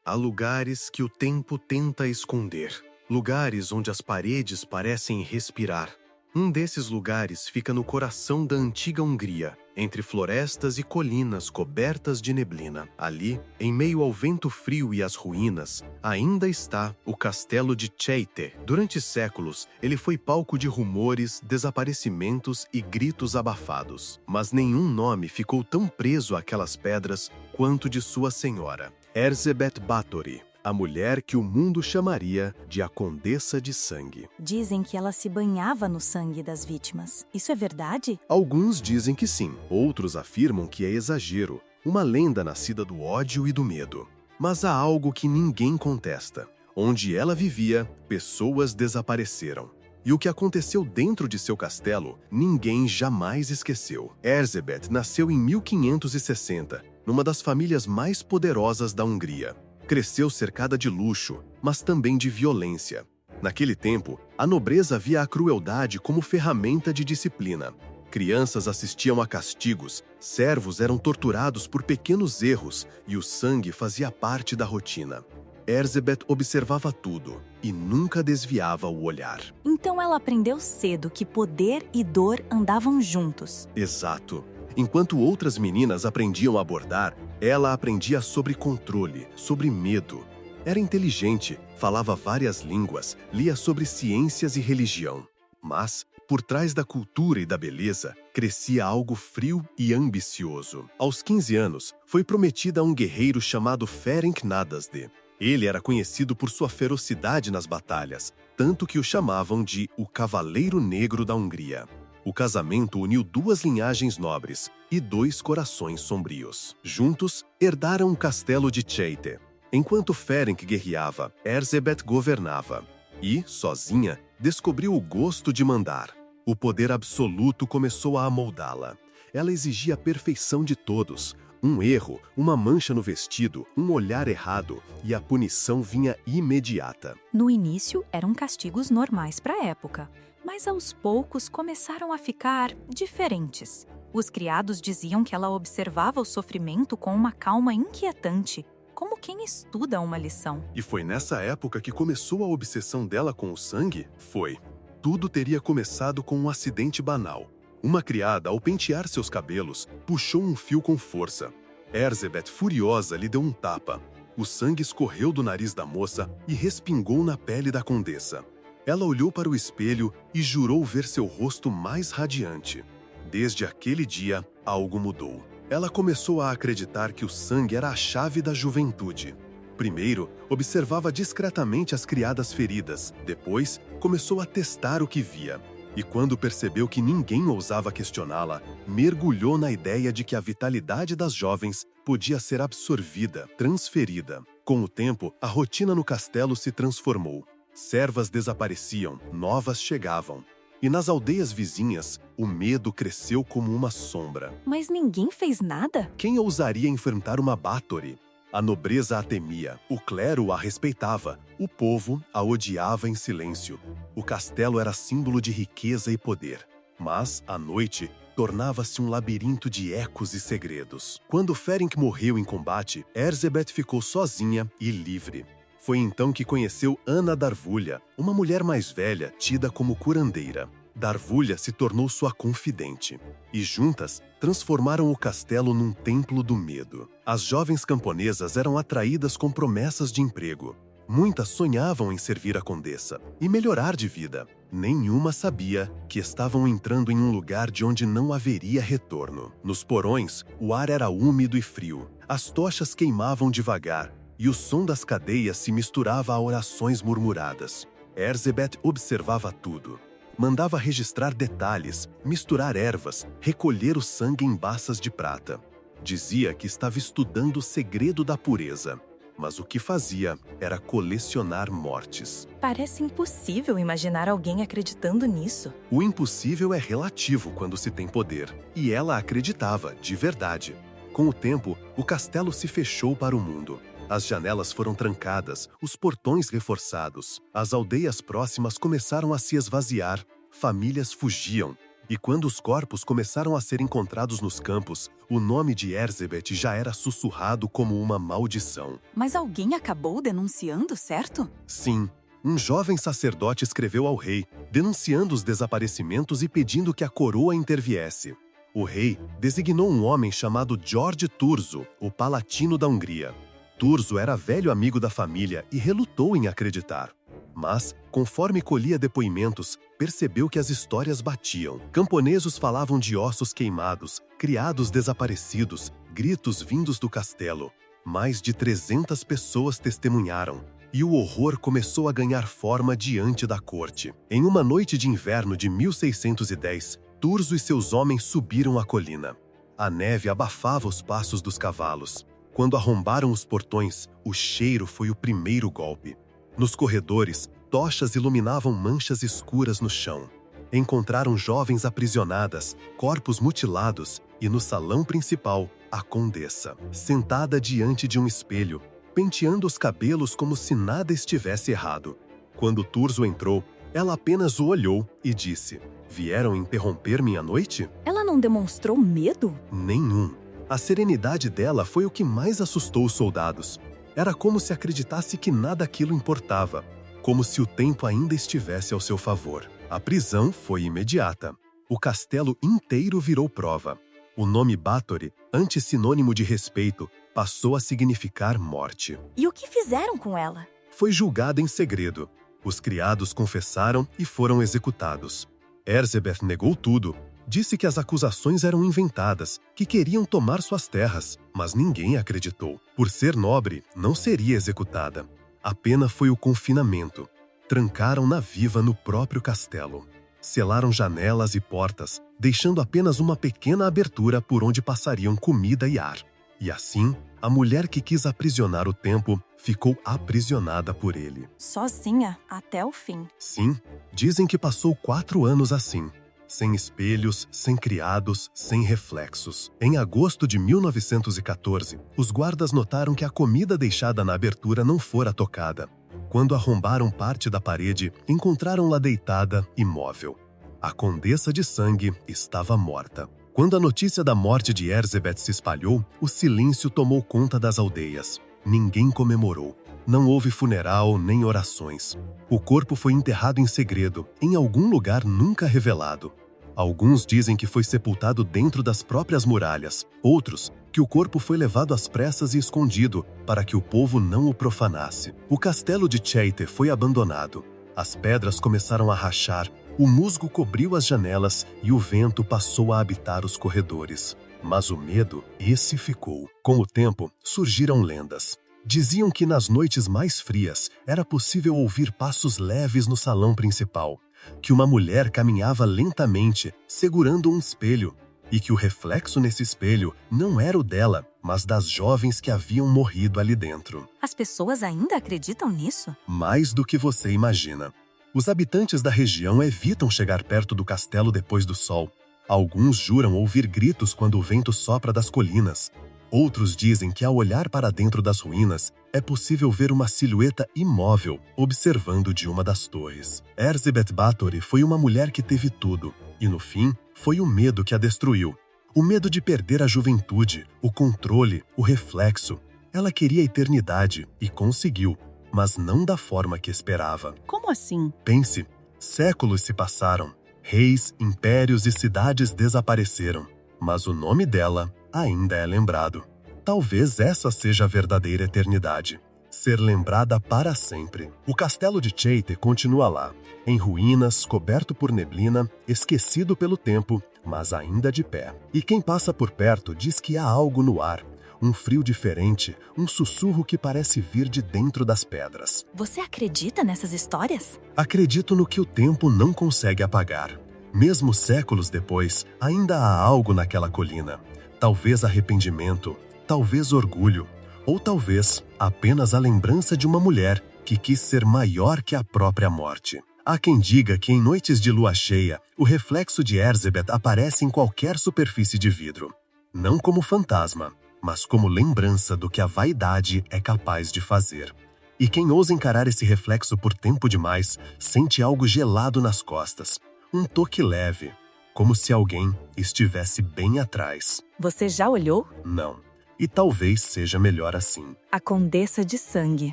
Há lugares que o tempo tenta esconder. Lugares onde as paredes parecem respirar. Um desses lugares fica no coração da antiga Hungria, entre florestas e colinas cobertas de neblina. Ali, em meio ao vento frio e às ruínas, ainda está o castelo de Chejte. Durante séculos, ele foi palco de rumores, desaparecimentos e gritos abafados. Mas nenhum nome ficou tão preso àquelas pedras quanto de sua senhora, Erzsébet Báthory, a mulher que o mundo chamaria de a Condessa de Sangue. Dizem que ela se banhava no sangue das vítimas. Isso é verdade? Alguns dizem que sim, outros afirmam que é exagero, uma lenda nascida do ódio e do medo. Mas há algo que ninguém contesta. Onde ela vivia, pessoas desapareceram. E o que aconteceu dentro de seu castelo, ninguém jamais esqueceu. Erzsébet nasceu em 1560, numa das famílias mais poderosas da Hungria. Cresceu cercada de luxo, mas também de violência. Naquele tempo, a nobreza via a crueldade como ferramenta de disciplina. Crianças assistiam a castigos, servos eram torturados por pequenos erros e o sangue fazia parte da rotina. Erzsébet observava tudo e nunca desviava o olhar. Então ela aprendeu cedo que poder e dor andavam juntos. Exato. Enquanto outras meninas aprendiam a bordar, ela aprendia sobre controle, sobre medo. Era inteligente, falava várias línguas, lia sobre ciências e religião. Mas, por trás da cultura e da beleza, crescia algo frio e ambicioso. Aos 15 anos, foi prometida a um guerreiro chamado Ferenc Nadasdy. Ele era conhecido por sua ferocidade nas batalhas, tanto que o chamavam de o Cavaleiro Negro da Hungria. O casamento uniu duas linhagens nobres e dois corações sombrios. Juntos, herdaram o castelo de Chejte. Enquanto Ferenc guerreava, Erzsébet governava. E, sozinha, descobriu o gosto de mandar. O poder absoluto começou a amoldá-la. Ela exigia a perfeição de todos. Um erro, uma mancha no vestido, um olhar errado, e a punição vinha imediata. No início, eram castigos normais para a época, mas aos poucos começaram a ficar diferentes. Os criados diziam que ela observava o sofrimento com uma calma inquietante, como quem estuda uma lição. E foi nessa época que começou a obsessão dela com o sangue? Foi. Tudo teria começado com um acidente banal. Uma criada, ao pentear seus cabelos, puxou um fio com força. Erzsébet, furiosa, lhe deu um tapa. O sangue escorreu do nariz da moça e respingou na pele da condessa. Ela olhou para o espelho e jurou ver seu rosto mais radiante. Desde aquele dia, algo mudou. Ela começou a acreditar que o sangue era a chave da juventude. Primeiro, observava discretamente as criadas feridas. Depois, começou a testar o que via. E quando percebeu que ninguém ousava questioná-la, mergulhou na ideia de que a vitalidade das jovens podia ser absorvida, transferida. Com o tempo, a rotina no castelo se transformou. Servas desapareciam, novas chegavam. E nas aldeias vizinhas, o medo cresceu como uma sombra. Mas ninguém fez nada? Quem ousaria enfrentar uma Báthory? A nobreza a temia, o clero a respeitava, o povo a odiava em silêncio. O castelo era símbolo de riqueza e poder. Mas, à noite, tornava-se um labirinto de ecos e segredos. Quando Ferenc morreu em combate, Erzsébet ficou sozinha e livre. Foi então que conheceu Anna Darvulha, uma mulher mais velha, tida como curandeira. Darvulha se tornou sua confidente. E juntas, transformaram o castelo num templo do medo. As jovens camponesas eram atraídas com promessas de emprego. Muitas sonhavam em servir a condessa e melhorar de vida. Nenhuma sabia que estavam entrando em um lugar de onde não haveria retorno. Nos porões, o ar era úmido e frio. As tochas queimavam devagar e o som das cadeias se misturava a orações murmuradas. Erzsébet observava tudo. Mandava registrar detalhes, misturar ervas, recolher o sangue em baças de prata. Dizia que estava estudando o segredo da pureza, mas o que fazia era colecionar mortes. Parece impossível imaginar alguém acreditando nisso. O impossível é relativo quando se tem poder, e ela acreditava, de verdade. Com o tempo, o castelo se fechou para o mundo. As janelas foram trancadas, os portões reforçados. As aldeias próximas começaram a se esvaziar. Famílias fugiam. E quando os corpos começaram a ser encontrados nos campos, o nome de Erzsébet já era sussurrado como uma maldição. Mas alguém acabou denunciando, certo? Sim, um jovem sacerdote escreveu ao rei, denunciando os desaparecimentos e pedindo que a coroa interviesse. O rei designou um homem chamado George Thurzo, o palatino da Hungria. Thurzo era velho amigo da família e relutou em acreditar. Mas, conforme colhia depoimentos, percebeu que as histórias batiam. Camponeses falavam de ossos queimados, criados desaparecidos, gritos vindos do castelo. Mais de 300 pessoas testemunharam, e o horror começou a ganhar forma diante da corte. Em uma noite de inverno de 1610, Thurzo e seus homens subiram a colina. A neve abafava os passos dos cavalos. Quando arrombaram os portões, o cheiro foi o primeiro golpe. Nos corredores, tochas iluminavam manchas escuras no chão. Encontraram jovens aprisionadas, corpos mutilados e, no salão principal, a condessa, sentada diante de um espelho, penteando os cabelos como se nada estivesse errado. Quando Thurzo entrou, ela apenas o olhou e disse: "Vieram interromper minha noite?" Ela não demonstrou medo? Nenhum. A serenidade dela foi o que mais assustou os soldados. Era como se acreditasse que nada daquilo importava, como se o tempo ainda estivesse ao seu favor. A prisão foi imediata. O castelo inteiro virou prova. O nome Báthory, antissinônimo de respeito, passou a significar morte. E o que fizeram com ela? Foi julgada em segredo. Os criados confessaram e foram executados. Erzsébet negou tudo. Disse que as acusações eram inventadas, que queriam tomar suas terras, mas ninguém acreditou. Por ser nobre, não seria executada. A pena foi o confinamento. Trancaram-na viva no próprio castelo. Selaram janelas e portas, deixando apenas uma pequena abertura por onde passariam comida e ar. E assim, a mulher que quis aprisionar o tempo ficou aprisionada por ele. Sozinha, até o fim. Sim, dizem que passou 4 anos assim. Sem espelhos, sem criados, sem reflexos. Em agosto de 1914, os guardas notaram que a comida deixada na abertura não fora tocada. Quando arrombaram parte da parede, encontraram-la deitada, imóvel. A condessa de sangue estava morta. Quando a notícia da morte de Erzsébet se espalhou, o silêncio tomou conta das aldeias. Ninguém comemorou. Não houve funeral nem orações. O corpo foi enterrado em segredo, em algum lugar nunca revelado. Alguns dizem que foi sepultado dentro das próprias muralhas. Outros, que o corpo foi levado às pressas e escondido, para que o povo não o profanasse. O castelo de Cheitte foi abandonado. As pedras começaram a rachar, o musgo cobriu as janelas e o vento passou a habitar os corredores. Mas o medo, esse ficou. Com o tempo, surgiram lendas. Diziam que nas noites mais frias era possível ouvir passos leves no salão principal, que uma mulher caminhava lentamente, segurando um espelho, e que o reflexo nesse espelho não era o dela, mas das jovens que haviam morrido ali dentro. As pessoas ainda acreditam nisso? Mais do que você imagina. Os habitantes da região evitam chegar perto do castelo depois do sol. Alguns juram ouvir gritos quando o vento sopra das colinas. Outros dizem que ao olhar para dentro das ruínas, é possível ver uma silhueta imóvel, observando de uma das torres. Erzsébet Báthory foi uma mulher que teve tudo, e no fim, foi o medo que a destruiu. O medo de perder a juventude, o controle, o reflexo. Ela queria a eternidade, e conseguiu, mas não da forma que esperava. Como assim? Pense, séculos se passaram. Reis, impérios e cidades desapareceram, mas o nome dela ainda é lembrado. Talvez essa seja a verdadeira eternidade. Ser lembrada para sempre. O castelo de Cheitte continua lá, em ruínas, coberto por neblina, esquecido pelo tempo, mas ainda de pé. E quem passa por perto diz que há algo no ar, um frio diferente, um sussurro que parece vir de dentro das pedras. Você acredita nessas histórias? Acredito no que o tempo não consegue apagar. Mesmo séculos depois, ainda há algo naquela colina. Talvez arrependimento, talvez orgulho, ou talvez apenas a lembrança de uma mulher que quis ser maior que a própria morte. Há quem diga que em noites de lua cheia, o reflexo de Erzsébet aparece em qualquer superfície de vidro. Não como fantasma, mas como lembrança do que a vaidade é capaz de fazer. E quem ousa encarar esse reflexo por tempo demais, sente algo gelado nas costas, um toque leve, como se alguém estivesse bem atrás. Você já olhou? Não. E talvez seja melhor assim. A Condessa de Sangue.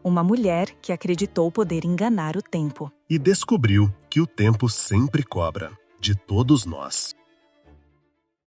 Uma mulher que acreditou poder enganar o tempo. E descobriu que o tempo sempre cobra de todos nós.